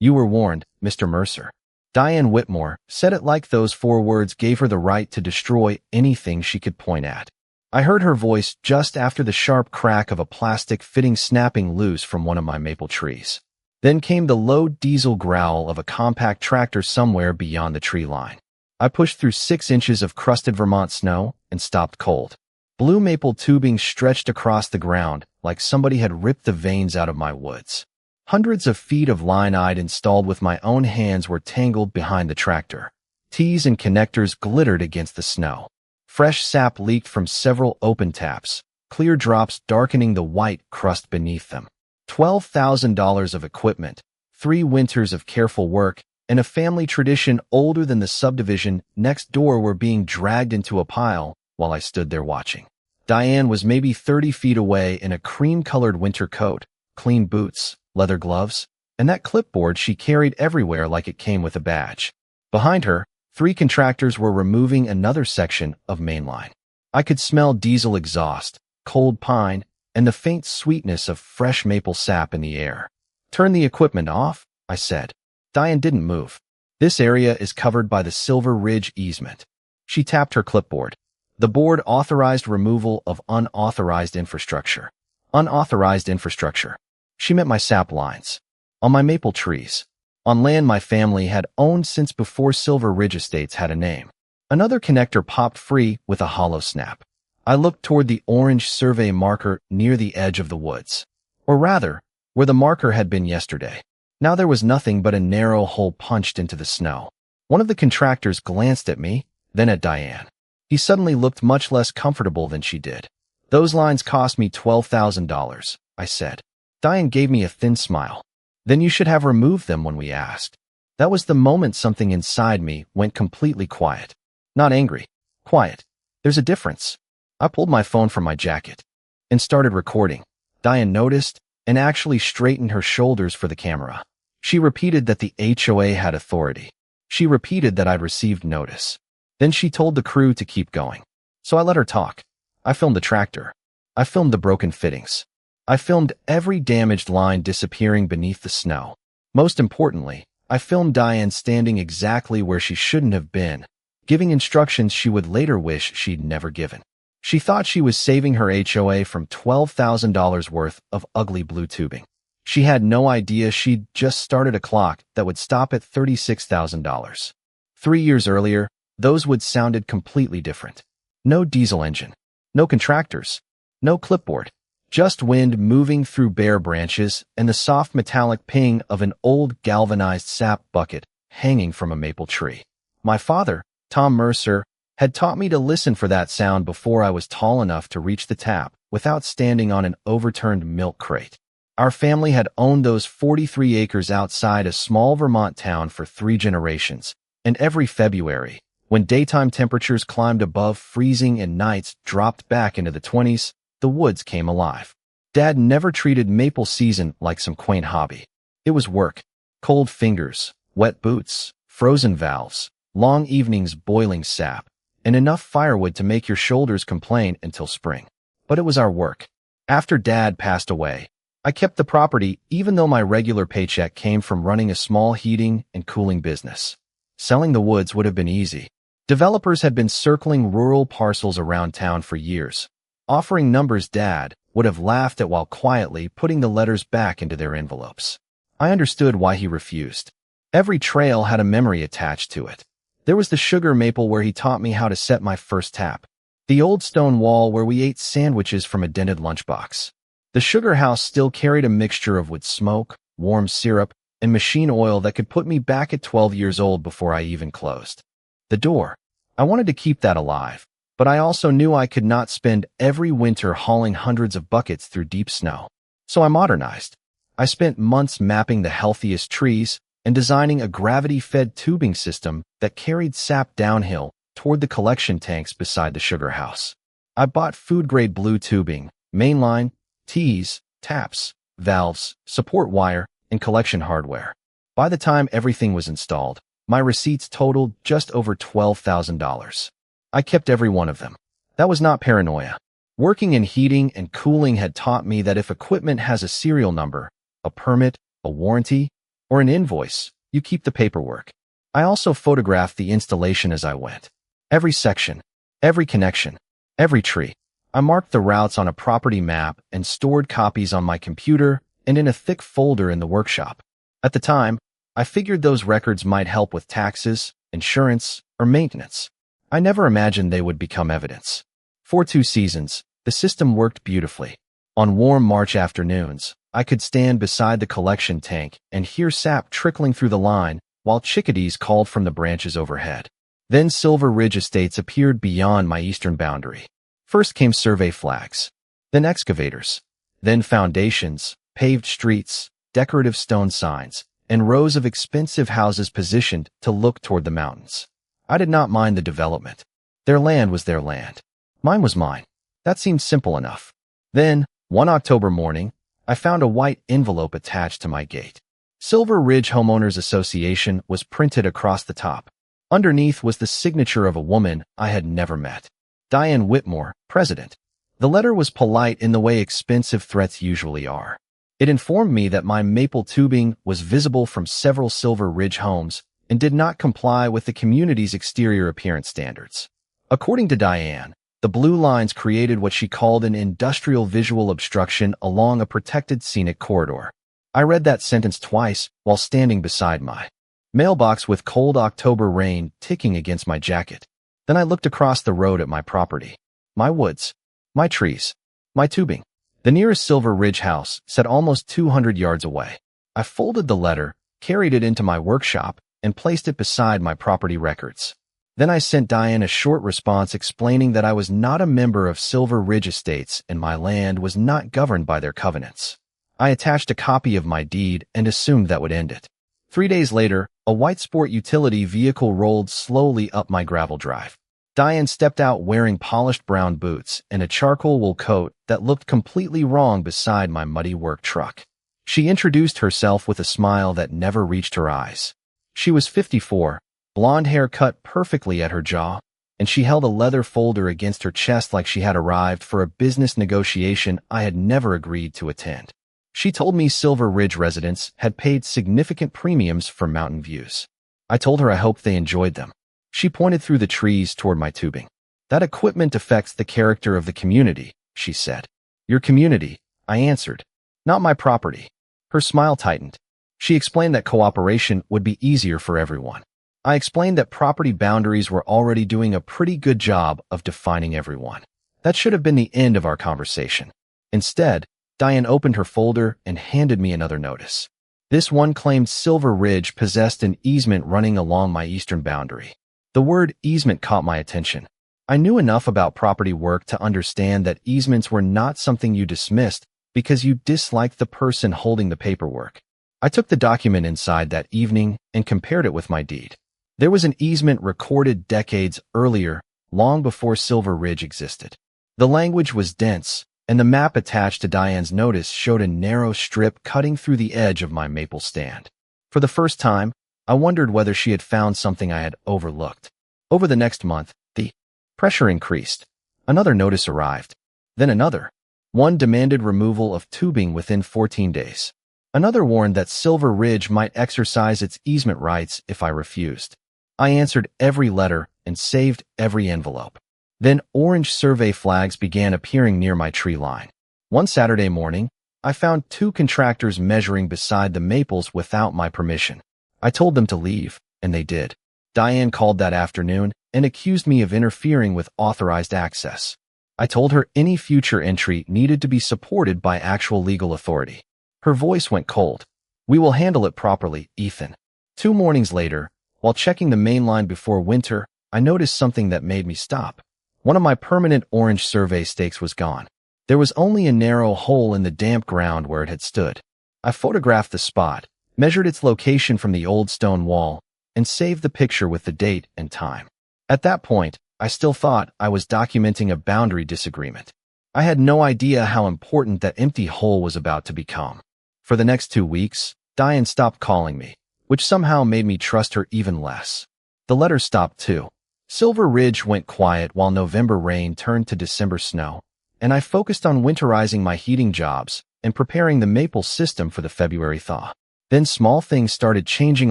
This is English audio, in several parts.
You were warned, Mr. Mercer. Diane Whitmore said it like those 4 words gave her the right to destroy anything she could point at. I heard her voice just after the sharp crack of a plastic fitting snapping loose from one of my maple trees. Then came the low diesel growl of a compact tractor somewhere beyond the tree line. I pushed through 6 inches of crusted Vermont snow and stopped cold. Blue maple tubing stretched across the ground like somebody had ripped the veins out of my woods. Hundreds of feet of line I'd installed with my own hands were tangled behind the tractor. Tees and connectors glittered against the snow. Fresh sap leaked from several open taps, clear drops darkening the white crust beneath them. $12,000 of equipment, 3 winters of careful work, and a family tradition older than the subdivision next door were being dragged into a pile while I stood there watching. Diane was maybe 30 feet away in a cream-colored winter coat, clean boots, leather gloves, and that clipboard she carried everywhere like it came with a badge. Behind her, 3 contractors were removing another section of mainline. I could smell diesel exhaust, cold pine, and the faint sweetness of fresh maple sap in the air. "Turn the equipment off," I said. Diane didn't move. "This area is covered by the Silver Ridge easement." She tapped her clipboard. "The board authorized removal of unauthorized infrastructure." Unauthorized infrastructure. She meant my sap lines. On my maple trees. On land my family had owned since before Silver Ridge Estates had a name. Another connector popped free with a hollow snap. I looked toward the orange survey marker near the edge of the woods. Or rather, where the marker had been yesterday. Now there was nothing but a narrow hole punched into the snow. One of the contractors glanced at me, then at Diane. He suddenly looked much less comfortable than she did. "Those lines cost me $12,000, I said. Diane gave me a thin smile. "Then you should have removed them when we asked." That was the moment something inside me went completely quiet. Not angry. Quiet. There's a difference. I pulled my phone from my jacket and started recording. Diane noticed and actually straightened her shoulders for the camera. She repeated that the HOA had authority. She repeated that I'd received notice. Then she told the crew to keep going. So I let her talk. I filmed the tractor. I filmed the broken fittings. I filmed every damaged line disappearing beneath the snow. Most importantly, I filmed Diane standing exactly where she shouldn't have been, giving instructions she would later wish she'd never given. She thought she was saving her HOA from $12,000 worth of ugly blue tubing. She had no idea she'd just started a clock that would stop at $36,000. 3 years earlier, those would sounded completely different. No diesel engine. No contractors. No clipboard. Just wind moving through bare branches and the soft metallic ping of an old galvanized sap bucket hanging from a maple tree. My father, Tom Mercer, had taught me to listen for that sound before I was tall enough to reach the tap without standing on an overturned milk crate. Our family had owned those 43 acres outside a small Vermont town for 3 generations, and every February, when daytime temperatures climbed above freezing and nights dropped back into the 20s, the woods came alive. Dad never treated maple season like some quaint hobby. It was work. Cold fingers, wet boots, frozen valves, long evenings boiling sap, and enough firewood to make your shoulders complain until spring. But it was our work. After Dad passed away, I kept the property even though my regular paycheck came from running a small heating and cooling business. Selling the woods would have been easy. Developers had been circling rural parcels around town for years, offering numbers Dad would have laughed at while quietly putting the letters back into their envelopes. I understood why he refused. Every trail had a memory attached to it. There was the sugar maple where he taught me how to set my first tap. The old stone wall where we ate sandwiches from a dented lunchbox. The sugar house still carried a mixture of wood smoke, warm syrup, and machine oil that could put me back at 12 years old before I even closed. The door. I wanted to keep that alive, but I also knew I could not spend every winter hauling hundreds of buckets through deep snow. So I modernized. I spent months mapping the healthiest trees and designing a gravity-fed tubing system that carried sap downhill toward the collection tanks beside the sugar house. I bought food-grade blue tubing, mainline, tees, taps, valves, support wire, and collection hardware. By the time everything was installed, my receipts totaled just over $12,000. I kept every one of them. That was not paranoia. Working in heating and cooling had taught me that if equipment has a serial number, a permit, a warranty, or an invoice, you keep the paperwork. I also photographed the installation as I went. Every section, every connection, every tree. I marked the routes on a property map and stored copies on my computer and in a thick folder in the workshop. At the time, I figured those records might help with taxes, insurance, or maintenance. I never imagined they would become evidence. For 2 seasons, the system worked beautifully. On warm March afternoons, I could stand beside the collection tank and hear sap trickling through the line while chickadees called from the branches overhead. Then Silver Ridge Estates appeared beyond my eastern boundary. First came survey flags, then excavators, then foundations, paved streets, decorative stone signs, and rows of expensive houses positioned to look toward the mountains. I did not mind the development. Their land was their land. Mine was mine. That seemed simple enough. Then, one October morning, I found a white envelope attached to my gate. Silver Ridge Homeowners Association was printed across the top. Underneath was the signature of a woman I had never met. Diane Whitmore, President. The letter was polite in the way expensive threats usually are. It informed me that my maple tubing was visible from several Silver Ridge homes and did not comply with the community's exterior appearance standards. According to Diane, the blue lines created what she called an industrial visual obstruction along a protected scenic corridor. I read that sentence twice while standing beside my mailbox with cold October rain ticking against my jacket. Then I looked across the road at my property, my woods, my trees, my tubing. The nearest Silver Ridge house sat almost 200 yards away. I folded the letter, carried it into my workshop, and placed it beside my property records. Then I sent Diane a short response explaining that I was not a member of Silver Ridge Estates and my land was not governed by their covenants. I attached a copy of my deed and assumed that would end it. 3 days later, a white sport utility vehicle rolled slowly up my gravel drive. Diane stepped out wearing polished brown boots and a charcoal wool coat that looked completely wrong beside my muddy work truck. She introduced herself with a smile that never reached her eyes. She was 54, blonde hair cut perfectly at her jaw, and she held a leather folder against her chest like she had arrived for a business negotiation I had never agreed to attend. She told me Silver Ridge residents had paid significant premiums for mountain views. I told her I hoped they enjoyed them. She pointed through the trees toward my tubing. That equipment affects the character of the community, she said. Your community, I answered. Not my property. Her smile tightened. She explained that cooperation would be easier for everyone. I explained that property boundaries were already doing a pretty good job of defining everyone. That should have been the end of our conversation. Instead, Diane opened her folder and handed me another notice. This one claimed Silver Ridge possessed an easement running along my eastern boundary. The word easement caught my attention. I knew enough about property work to understand that easements were not something you dismissed because you disliked the person holding the paperwork. I took the document inside that evening and compared it with my deed. There was an easement recorded decades earlier, long before Silver Ridge existed. The language was dense, and the map attached to Diane's notice showed a narrow strip cutting through the edge of my maple stand. For the first time, I wondered whether she had found something I had overlooked. Over the next month, the pressure increased. Another notice arrived. Then another. One demanded removal of tubing within 14 days. Another warned that Silver Ridge might exercise its easement rights if I refused. I answered every letter and saved every envelope. Then orange survey flags began appearing near my tree line. One Saturday morning, I found 2 contractors measuring beside the maples without my permission. I told them to leave, and they did. Diane called that afternoon and accused me of interfering with authorized access. I told her any future entry needed to be supported by actual legal authority. Her voice went cold. We will handle it properly, Ethan. 2 mornings later, while checking the main line before winter, I noticed something that made me stop. One of my permanent orange survey stakes was gone. There was only a narrow hole in the damp ground where it had stood. I photographed the spot, measured its location from the old stone wall, and saved the picture with the date and time. At that point, I still thought I was documenting a boundary disagreement. I had no idea how important that empty hole was about to become. For the next 2 weeks, Diane stopped calling me, which somehow made me trust her even less. The letters stopped too. Silver Ridge went quiet while November rain turned to December snow, and I focused on winterizing my heating jobs and preparing the maple system for the February thaw. Then small things started changing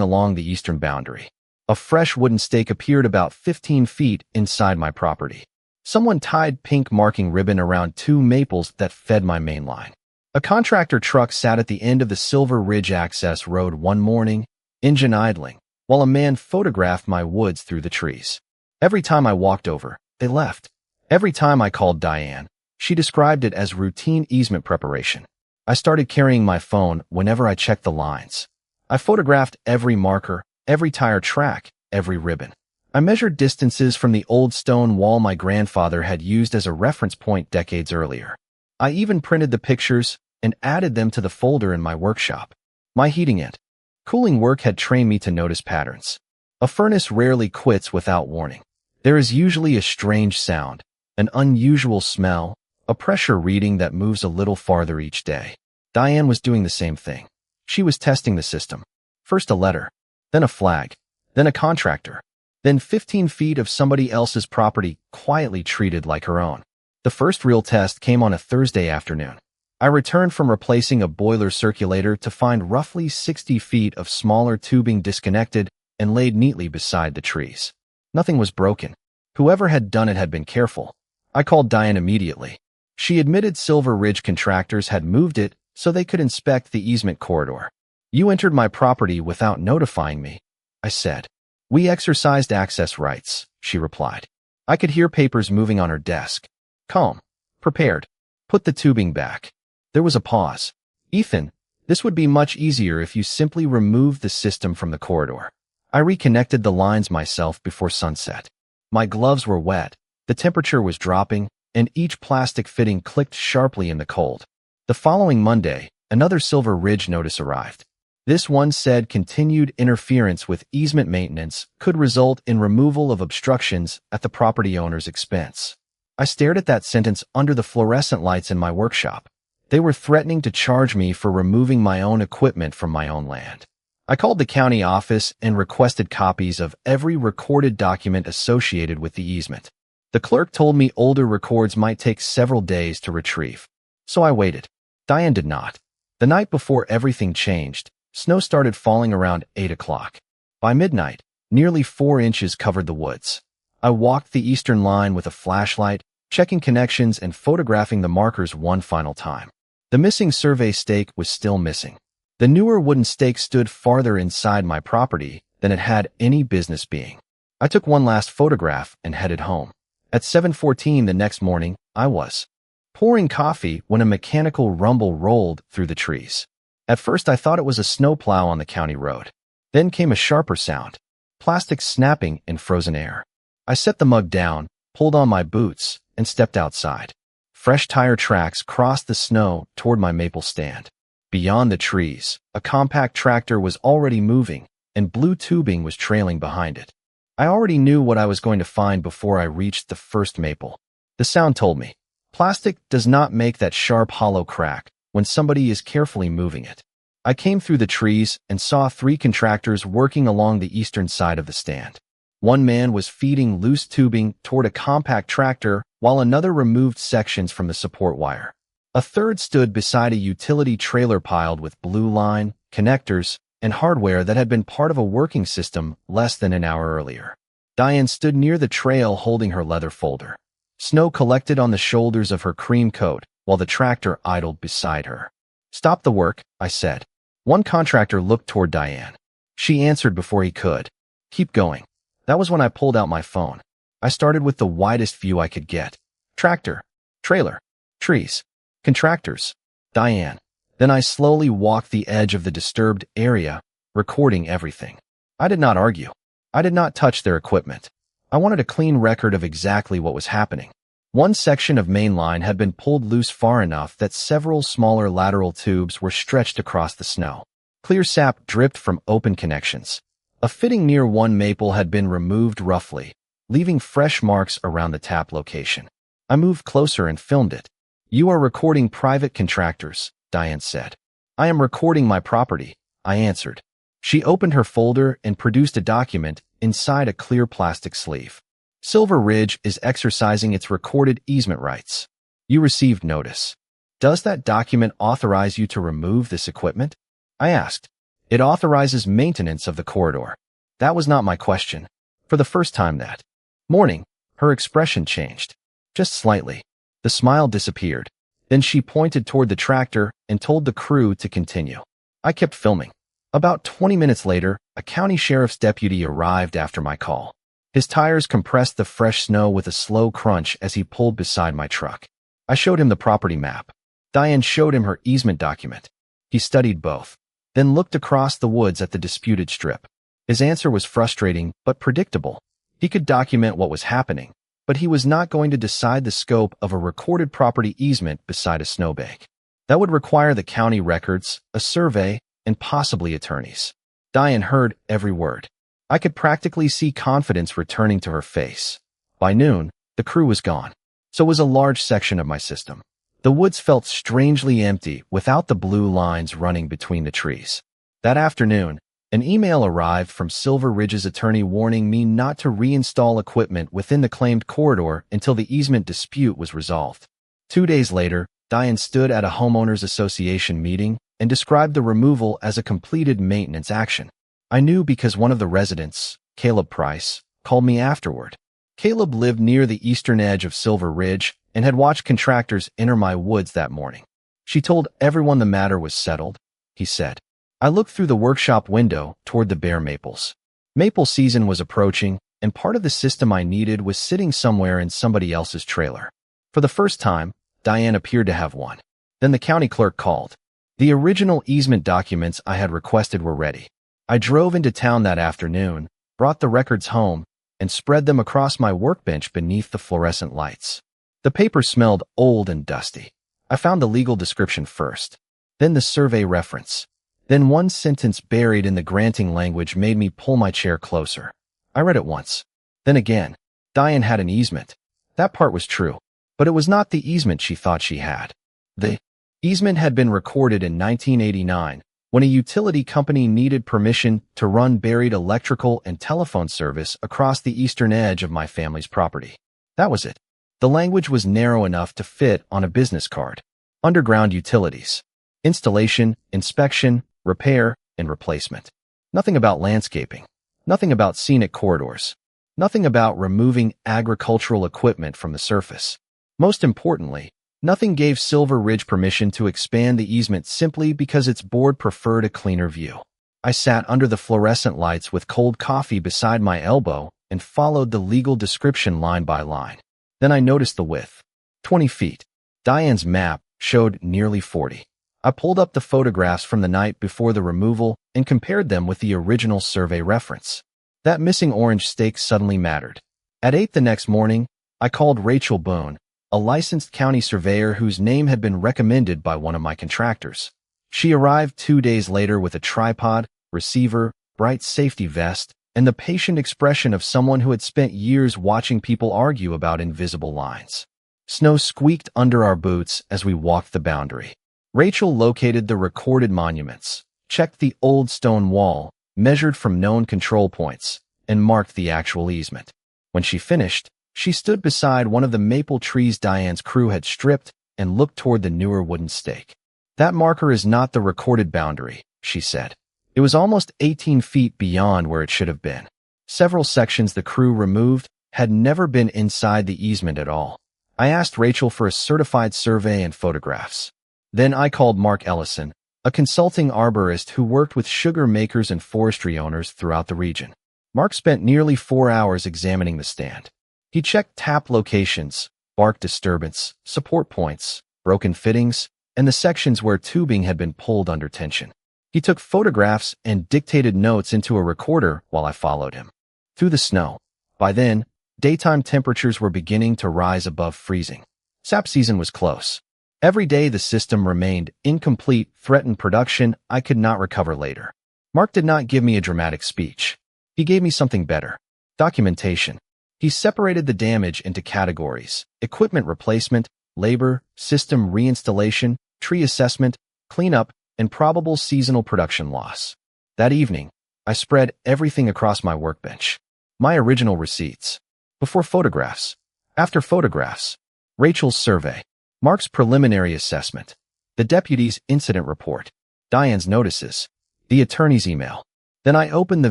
along the eastern boundary. A fresh wooden stake appeared about 15 feet inside my property. Someone tied pink marking ribbon around 2 maples that fed my main line. A contractor truck sat at the end of the Silver Ridge access road one morning, engine idling, while a man photographed my woods through the trees. Every time I walked over, they left. Every time I called Diane, she described it as routine easement preparation. I started carrying my phone whenever I checked the lines. I photographed every marker, every tire track, every ribbon. I measured distances from the old stone wall my grandfather had used as a reference point decades earlier. I even printed the pictures and added them to the folder in my workshop. My heating and cooling work had trained me to notice patterns. A furnace rarely quits without warning. There is usually a strange sound, an unusual smell, a pressure reading that moves a little farther each day. Diane was doing the same thing. She was testing the system. First a letter, then a flag, then a contractor, then 15 feet of somebody else's property quietly treated like her own. The first real test came on a Thursday afternoon. I returned from replacing a boiler circulator to find roughly 60 feet of smaller tubing disconnected and laid neatly beside the trees. Nothing was broken. Whoever had done it had been careful. I called Diane immediately. She admitted Silver Ridge contractors had moved it so they could inspect the easement corridor. "You entered my property without notifying me," I said. "We exercised access rights," she replied. I could hear papers moving on her desk. Calm, prepared, put the tubing back. There was a pause. "Ethan, this would be much easier if you simply removed the system from the corridor." I reconnected the lines myself before sunset. My gloves were wet, the temperature was dropping, and each plastic fitting clicked sharply in the cold. The following Monday, another Silver Ridge notice arrived. This one said continued interference with easement maintenance could result in removal of obstructions at the property owner's expense. I stared at that sentence under the fluorescent lights in my workshop. They were threatening to charge me for removing my own equipment from my own land. I called the county office and requested copies of every recorded document associated with the easement. The clerk told me older records might take several days to retrieve. So I waited. Diane did not. The night before everything changed, snow started falling around 8 o'clock. By midnight, nearly 4 inches covered the woods. I walked the eastern line with a flashlight, checking connections and photographing the markers one final time. The missing survey stake was still missing. The newer wooden stake stood farther inside my property than it had any business being. I took one last photograph and headed home. At 7:14 the next morning, I was pouring coffee when a mechanical rumble rolled through the trees. At first I thought it was a snowplow on the county road. Then came a sharper sound, plastic snapping in frozen air. I set the mug down, pulled on my boots, and stepped outside. Fresh tire tracks crossed the snow toward my maple stand. Beyond the trees, a compact tractor was already moving, and blue tubing was trailing behind it. I already knew what I was going to find before I reached the first maple. The sound told me, plastic does not make that sharp hollow crack when somebody is carefully moving it. I came through the trees and saw 3 contractors working along the eastern side of the stand. One man was feeding loose tubing toward a compact tractor while another removed sections from the support wire. A third stood beside a utility trailer piled with blue line, connectors, and hardware that had been part of a working system less than an hour earlier. Diane stood near the trail holding her leather folder. Snow collected on the shoulders of her cream coat while the tractor idled beside her. "Stop the work," I said. One contractor looked toward Diane. She answered before he could. "Keep going." That was when I pulled out my phone. I started with the widest view I could get. Tractor, trailer, trees, contractors, Diane. Then I slowly walked the edge of the disturbed area, recording everything. I did not argue. I did not touch their equipment. I wanted a clean record of exactly what was happening. One section of main line had been pulled loose far enough that several smaller lateral tubes were stretched across the snow. Clear sap dripped from open connections. A fitting near one maple had been removed roughly, leaving fresh marks around the tap location. I moved closer and filmed it. "You are recording private contractors," Diane said. "I am recording my property," I answered. She opened her folder and produced a document inside a clear plastic sleeve. "Silver Ridge is exercising its recorded easement rights. You received notice. Does that document authorize you to remove this equipment?" I asked. It authorizes maintenance of the corridor. That was not my question. For the first time that morning, her expression changed. Just slightly. The smile disappeared. Then she pointed toward the tractor and told the crew to continue. I kept filming. About 20 minutes later, a county sheriff's deputy arrived after my call. His tires compressed the fresh snow with a slow crunch as he pulled beside my truck. I showed him the property map. Diane showed him her easement document. He studied both, then looked across the woods at the disputed strip. His answer was frustrating but predictable. He could document what was happening, but he was not going to decide the scope of a recorded property easement beside a snowbank. That would require the county records, a survey, and possibly attorneys. Diane heard every word. I could practically see confidence returning to her face. By noon, the crew was gone. So was a large section of my system. The woods felt strangely empty without the blue lines running between the trees. That afternoon, an email arrived from Silver Ridge's attorney warning me not to reinstall equipment within the claimed corridor until the easement dispute was resolved. 2 days later, Diane stood at a homeowners association meeting and described the removal as a completed maintenance action. I knew because one of the residents, Caleb Price, called me afterward. Caleb lived near the eastern edge of Silver Ridge and had watched contractors enter my woods that morning. She told everyone the matter was settled, he said. I looked through the workshop window toward the bare maples. Maple season was approaching, and part of the system I needed was sitting somewhere in somebody else's trailer. For the first time, Diane appeared to have one. Then the county clerk called. The original easement documents I had requested were ready. I drove into town that afternoon, brought the records home, and spread them across my workbench beneath the fluorescent lights. The paper smelled old and dusty. I found the legal description first, then the survey reference. Then one sentence buried in the granting language made me pull my chair closer. I read it once. Then again. Diane had an easement. That part was true, but it was not the easement she thought she had. The easement had been recorded in 1989, when a utility company needed permission to run buried electrical and telephone service across the eastern edge of my family's property. That was it. The language was narrow enough to fit on a business card. Underground utilities. Installation, inspection, repair, and replacement. Nothing about landscaping. Nothing about scenic corridors. Nothing about removing agricultural equipment from the surface. Most importantly, nothing gave Silver Ridge permission to expand the easement simply because its board preferred a cleaner view. I sat under the fluorescent lights with cold coffee beside my elbow and followed the legal description line by line. Then I noticed the width. 20 feet. Diane's map showed nearly 40. I pulled up the photographs from the night before the removal and compared them with the original survey reference. That missing orange stake suddenly mattered. At 8 the next morning, I called Rachel Boone, a licensed county surveyor whose name had been recommended by one of my contractors. She arrived 2 days later with a tripod, receiver, bright safety vest, and the patient expression of someone who had spent years watching people argue about invisible lines. Snow squeaked under our boots as we walked the boundary. Rachel located the recorded monuments, checked the old stone wall, measured from known control points, and marked the actual easement. When she finished, she stood beside one of the maple trees Diane's crew had stripped and looked toward the newer wooden stake. That marker is not the recorded boundary, she said. It was almost 18 feet beyond where it should have been. Several sections the crew removed had never been inside the easement at all. I asked Rachel for a certified survey and photographs. Then I called Mark Ellison, a consulting arborist who worked with sugar makers and forestry owners throughout the region. Mark spent nearly 4 hours examining the stand. He checked tap locations, bark disturbance, support points, broken fittings, and the sections where tubing had been pulled under tension. He took photographs and dictated notes into a recorder while I followed him. Through the snow. By then, daytime temperatures were beginning to rise above freezing. Sap season was close. Every day the system remained incomplete, threatened production I could not recover later. Mark did not give me a dramatic speech. He gave me something better. Documentation. He separated the damage into categories: equipment replacement, labor, system reinstallation, tree assessment, cleanup, and probable seasonal production loss. That evening, I spread everything across my workbench. My original receipts. Before photographs. After photographs. Rachel's survey. Mark's preliminary assessment. The deputy's incident report. Diane's notices. The attorney's email. Then I opened the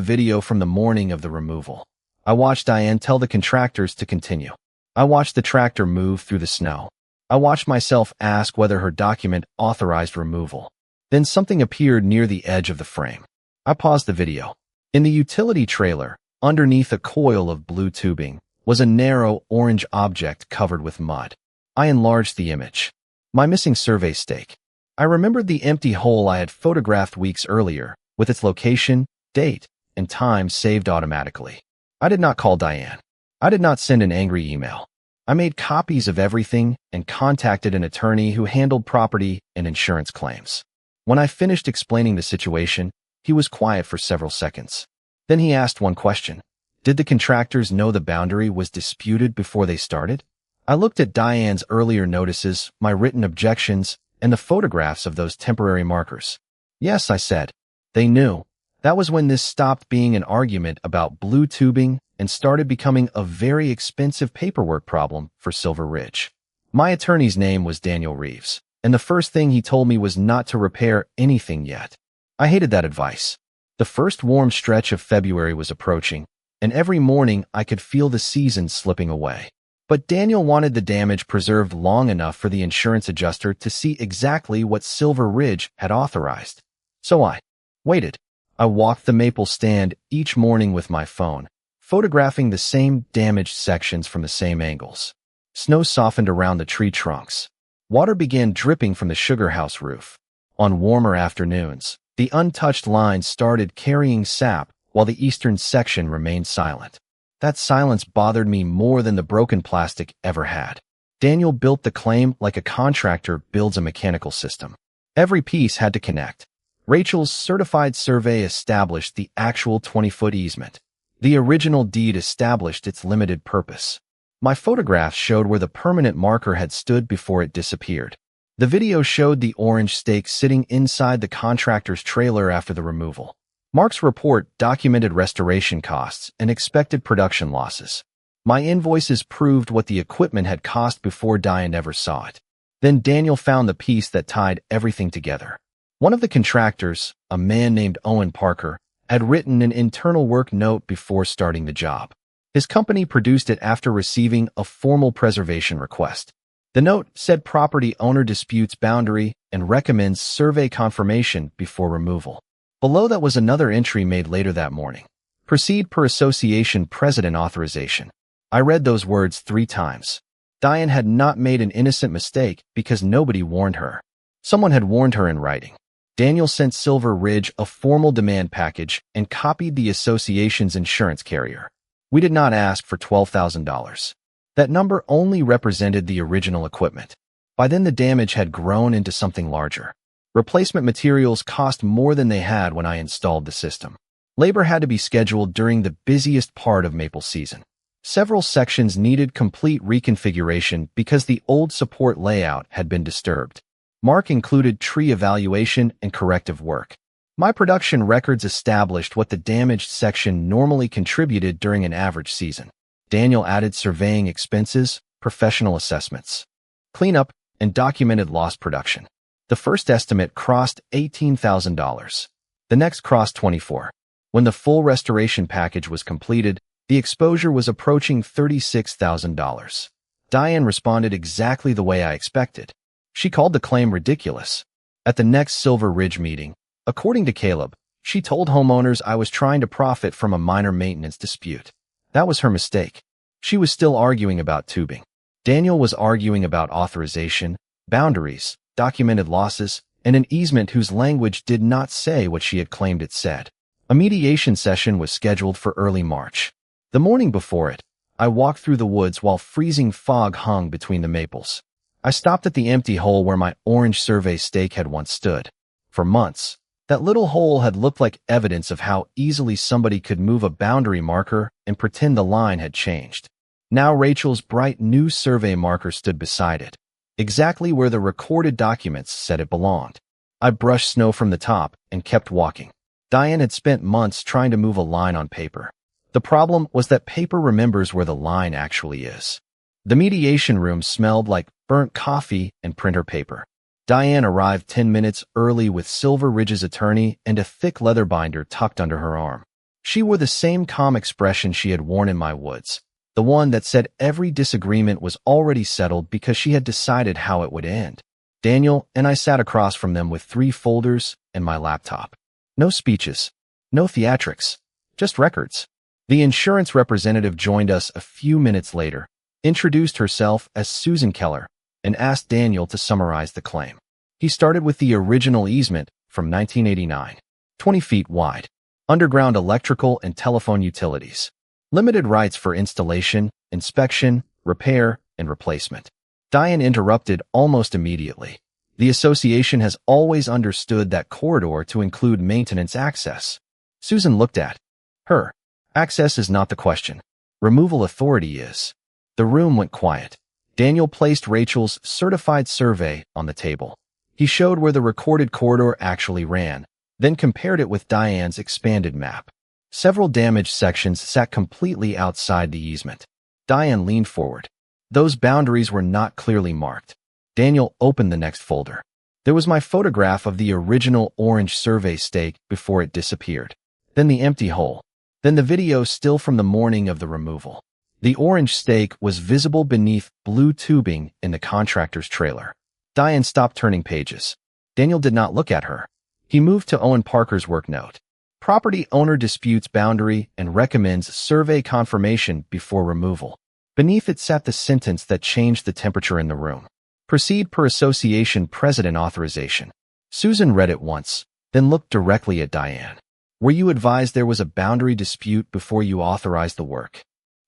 video from the morning of the removal. I watched Diane tell the contractors to continue. I watched the tractor move through the snow. I watched myself ask whether her document authorized removal. Then something appeared near the edge of the frame. I paused the video. In the utility trailer, underneath a coil of blue tubing, was a narrow orange object covered with mud. I enlarged the image. My missing survey stake. I remembered the empty hole I had photographed weeks earlier, with its location, date, and time saved automatically. I did not call Diane. I did not send an angry email. I made copies of everything and contacted an attorney who handled property and insurance claims. When I finished explaining the situation, he was quiet for several seconds. Then he asked one question. Did the contractors know the boundary was disputed before they started? I looked at Diane's earlier notices, my written objections, and the photographs of those temporary markers. Yes, I said. They knew. That was when this stopped being an argument about blue tubing and started becoming a very expensive paperwork problem for Silver Ridge. My attorney's name was Daniel Reeves, and the first thing he told me was not to repair anything yet. I hated that advice. The first warm stretch of February was approaching, and every morning I could feel the season slipping away. But Daniel wanted the damage preserved long enough for the insurance adjuster to see exactly what Silver Ridge had authorized. So I waited. I walked the maple stand each morning with my phone, photographing the same damaged sections from the same angles. Snow softened around the tree trunks. Water began dripping from the sugar house roof. On warmer afternoons, the untouched lines started carrying sap while the eastern section remained silent. That silence bothered me more than the broken plastic ever had. Daniel built the claim like a contractor builds a mechanical system. Every piece had to connect. Rachel's certified survey established the actual 20-foot easement. The original deed established its limited purpose. My photographs showed where the permanent marker had stood before it disappeared. The video showed the orange stake sitting inside the contractor's trailer after the removal. Mark's report documented restoration costs and expected production losses. My invoices proved what the equipment had cost before Diane ever saw it. Then Daniel found the piece that tied everything together. One of the contractors, a man named Owen Parker, had written an internal work note before starting the job. His company produced it after receiving a formal preservation request. The note said property owner disputes boundary and recommends survey confirmation before removal. Below that was another entry made later that morning. Proceed per association president authorization. I read those words 3 times. Diane had not made an innocent mistake because nobody warned her. Someone had warned her in writing. Daniel sent Silver Ridge a formal demand package and copied the association's insurance carrier. We did not ask for $12,000. That number only represented the original equipment. By then the damage had grown into something larger. Replacement materials cost more than they had when I installed the system. Labor had to be scheduled during the busiest part of maple season. Several sections needed complete reconfiguration because the old support layout had been disturbed. Mark included tree evaluation and corrective work. My production records established what the damaged section normally contributed during an average season. Daniel added surveying expenses, professional assessments, cleanup, and documented lost production. The first estimate crossed $18,000. The next crossed $24,000. When the full restoration package was completed, the exposure was approaching $36,000. Diane responded exactly the way I expected. She called the claim ridiculous. At the next Silver Ridge meeting, according to Caleb, she told homeowners I was trying to profit from a minor maintenance dispute. That was her mistake. She was still arguing about tubing. Daniel was arguing about authorization, boundaries, documented losses, and an easement whose language did not say what she had claimed it said. A mediation session was scheduled for early March. The morning before it, I walked through the woods while freezing fog hung between the maples. I stopped at the empty hole where my orange survey stake had once stood. For months, that little hole had looked like evidence of how easily somebody could move a boundary marker and pretend the line had changed. Now Rachel's bright new survey marker stood beside it, exactly where the recorded documents said it belonged. I brushed snow from the top and kept walking. Diane had spent months trying to move a line on paper. The problem was that paper remembers where the line actually is. The mediation room smelled like burnt coffee and printer paper. Diane arrived 10 minutes early with Silver Ridge's attorney and a thick leather binder tucked under her arm. She wore the same calm expression she had worn in my woods, the one that said every disagreement was already settled because she had decided how it would end. Daniel and I sat across from them with 3 folders and my laptop. No speeches, no theatrics, just records. The insurance representative joined us a few minutes later, introduced herself as Susan Keller, and asked Daniel to summarize the claim. He started with the original easement from 1989, 20 feet wide, underground electrical and telephone utilities, limited rights for installation, inspection, repair, and replacement. Diane interrupted almost immediately. The association has always understood that corridor to include maintenance access. Susan looked at her. Access is not the question. Removal authority is. The room went quiet. Daniel placed Rachel's certified survey on the table. He showed where the recorded corridor actually ran, then compared it with Diane's expanded map. Several damaged sections sat completely outside the easement. Diane leaned forward. Those boundaries were not clearly marked. Daniel opened the next folder. There was my photograph of the original orange survey stake before it disappeared. Then the empty hole. Then the video still from the morning of the removal. The orange stake was visible beneath blue tubing in the contractor's trailer. Diane stopped turning pages. Daniel did not look at her. He moved to Owen Parker's work note. Property owner disputes boundary and recommends survey confirmation before removal. Beneath it sat the sentence that changed the temperature in the room. Proceed per association president authorization. Susan read it once, then looked directly at Diane. Were you advised there was a boundary dispute before you authorized the work?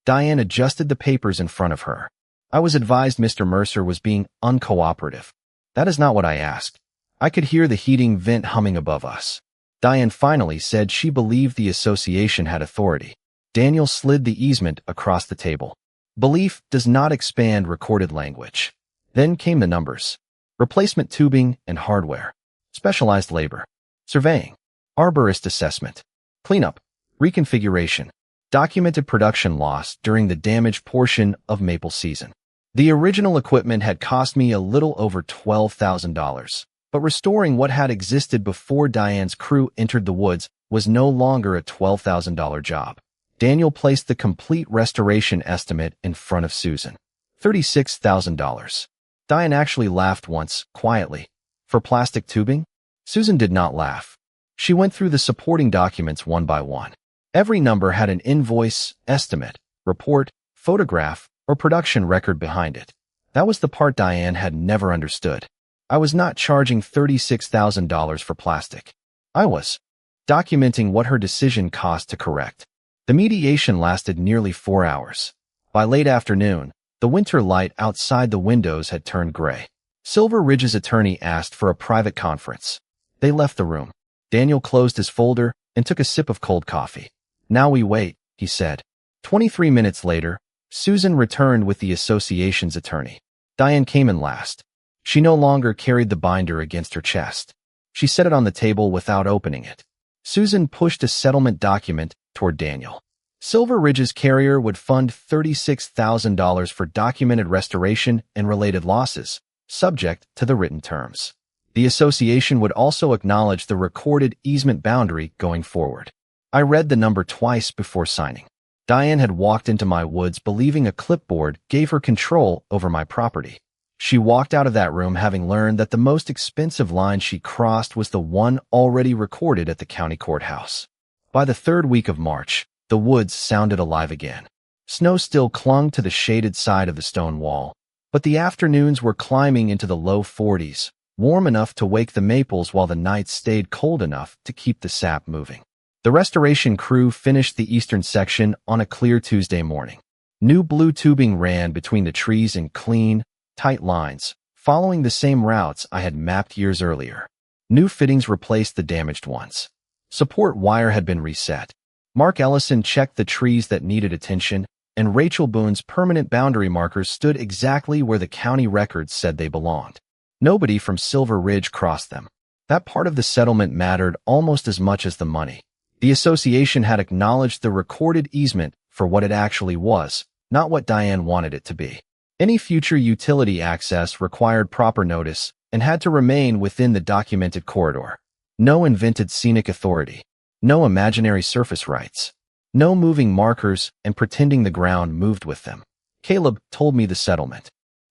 Diane adjusted the papers in front of her. I was advised Mr. Mercer was being uncooperative. That is not what I asked. I could hear the heating vent humming above us. Diane finally said she believed the association had authority. Daniel slid the easement across the table. Belief does not expand recorded language. Then came the numbers. Replacement tubing and hardware. Specialized labor. Surveying. Arborist assessment. Cleanup. Reconfiguration. Documented production loss during the damaged portion of maple season. The original equipment had cost me a little over $12,000, but restoring what had existed before Diane's crew entered the woods was no longer a $12,000 job. Daniel placed the complete restoration estimate in front of Susan. $36,000. Diane actually laughed once, quietly. For plastic tubing? Susan did not laugh. She went through the supporting documents one by one. Every number had an invoice, estimate, report, photograph, or production record behind it. That was the part Diane had never understood. I was not charging $36,000 for plastic. I was documenting what her decision cost to correct. The mediation lasted nearly 4 hours. By late afternoon, the winter light outside the windows had turned gray. Silver Ridge's attorney asked for a private conference. They left the room. Daniel closed his folder and took a sip of cold coffee. Now we wait, he said. 23 minutes later, Susan returned with the association's attorney. Diane came in last. She no longer carried the binder against her chest. She set it on the table without opening it. Susan pushed a settlement document toward Daniel. Silver Ridge's carrier would fund $36,000 for documented restoration and related losses, subject to the written terms. The association would also acknowledge the recorded easement boundary going forward. I read the number twice before signing. Diane had walked into my woods believing a clipboard gave her control over my property. She walked out of that room having learned that the most expensive line she crossed was the one already recorded at the county courthouse. By the 3rd week of March, the woods sounded alive again. Snow still clung to the shaded side of the stone wall, but the afternoons were climbing into the low 40s, warm enough to wake the maples while the nights stayed cold enough to keep the sap moving. The restoration crew finished the eastern section on a clear Tuesday morning. New blue tubing ran between the trees in clean, tight lines, following the same routes I had mapped years earlier. New fittings replaced the damaged ones. Support wire had been reset. Mark Ellison checked the trees that needed attention, and Rachel Boone's permanent boundary markers stood exactly where the county records said they belonged. Nobody from Silver Ridge crossed them. That part of the settlement mattered almost as much as the money. The association had acknowledged the recorded easement for what it actually was, not what Diane wanted it to be. Any future utility access required proper notice, and had to remain within the documented corridor. No invented scenic authority. No imaginary surface rights. No moving markers and pretending the ground moved with them. Caleb told me the settlement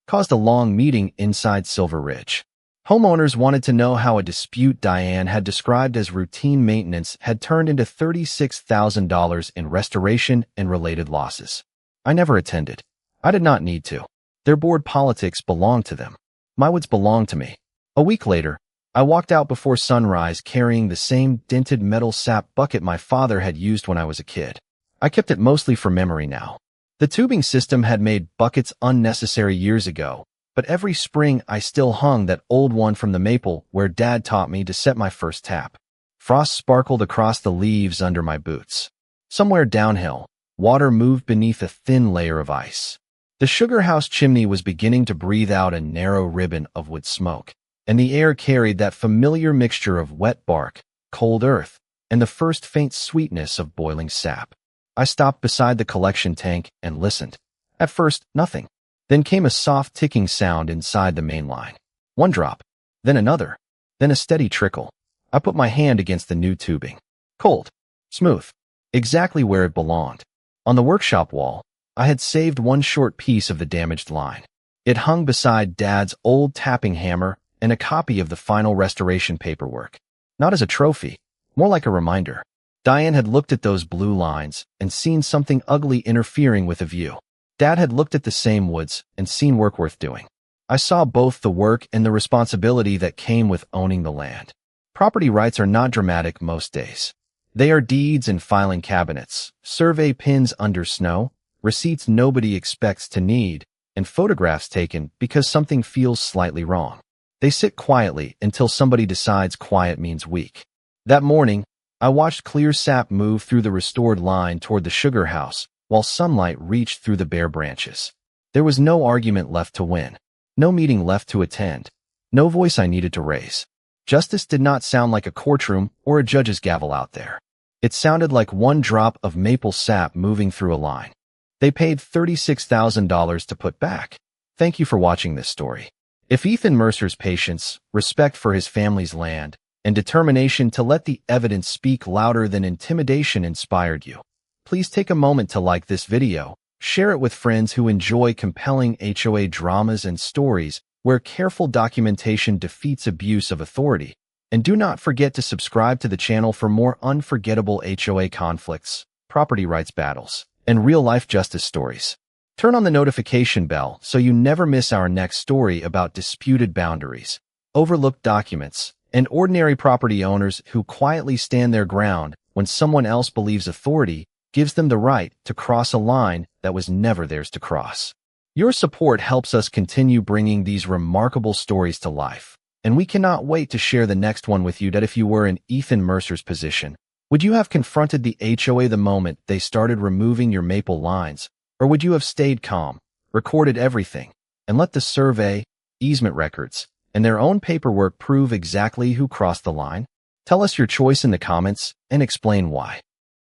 caused a long meeting inside Silver Ridge. Homeowners wanted to know how a dispute Diane had described as routine maintenance had turned into $36,000 in restoration and related losses. I never attended. I did not need to. Their board politics belonged to them. My woods belonged to me. A week later, I walked out before sunrise carrying the same dented metal sap bucket my father had used when I was a kid. I kept it mostly for memory now. The tubing system had made buckets unnecessary years ago, but every spring I still hung that old one from the maple where Dad taught me to set my first tap. Frost sparkled across the leaves under my boots. Somewhere downhill, water moved beneath a thin layer of ice. The sugar house chimney was beginning to breathe out a narrow ribbon of wood smoke, and the air carried that familiar mixture of wet bark, cold earth, and the first faint sweetness of boiling sap. I stopped beside the collection tank and listened. At first, nothing. Then came a soft ticking sound inside the main line. One drop, then another, then a steady trickle. I put my hand against the new tubing. Cold, smooth, exactly where it belonged. On the workshop wall, I had saved one short piece of the damaged line. It hung beside Dad's old tapping hammer and a copy of the final restoration paperwork. Not as a trophy, more like a reminder. Diane had looked at those blue lines and seen something ugly interfering with a view. Dad had looked at the same woods and seen work worth doing. I saw both the work and the responsibility that came with owning the land. Property rights are not dramatic most days. They are deeds and filing cabinets, survey pins under snow, receipts nobody expects to need, and photographs taken because something feels slightly wrong. They sit quietly until somebody decides quiet means weak. That morning, I watched clear sap move through the restored line toward the sugar house, while sunlight reached through the bare branches. There was no argument left to win, no meeting left to attend, no voice I needed to raise. Justice did not sound like a courtroom or a judge's gavel out there. It sounded like one drop of maple sap moving through a line. They paid $36,000 to put back. Thank you for watching this story. If Ethan Mercer's patience, respect for his family's land, and determination to let the evidence speak louder than intimidation inspired you, please take a moment to like this video, share it with friends who enjoy compelling HOA dramas and stories where careful documentation defeats abuse of authority, and do not forget to subscribe to the channel for more unforgettable HOA conflicts, property rights battles, and real-life justice stories. Turn on the notification bell so you never miss our next story about disputed boundaries, overlooked documents, and ordinary property owners who quietly stand their ground when someone else believes authority gives them the right to cross a line that was never theirs to cross. Your support helps us continue bringing these remarkable stories to life, and we cannot wait to share the next one with you. That if you were in Ethan Mercer's position, would you have confronted the HOA the moment they started removing your maple lines, or would you have stayed calm, recorded everything, and let the survey, easement records, and their own paperwork prove exactly who crossed the line? Tell us your choice in the comments and explain why.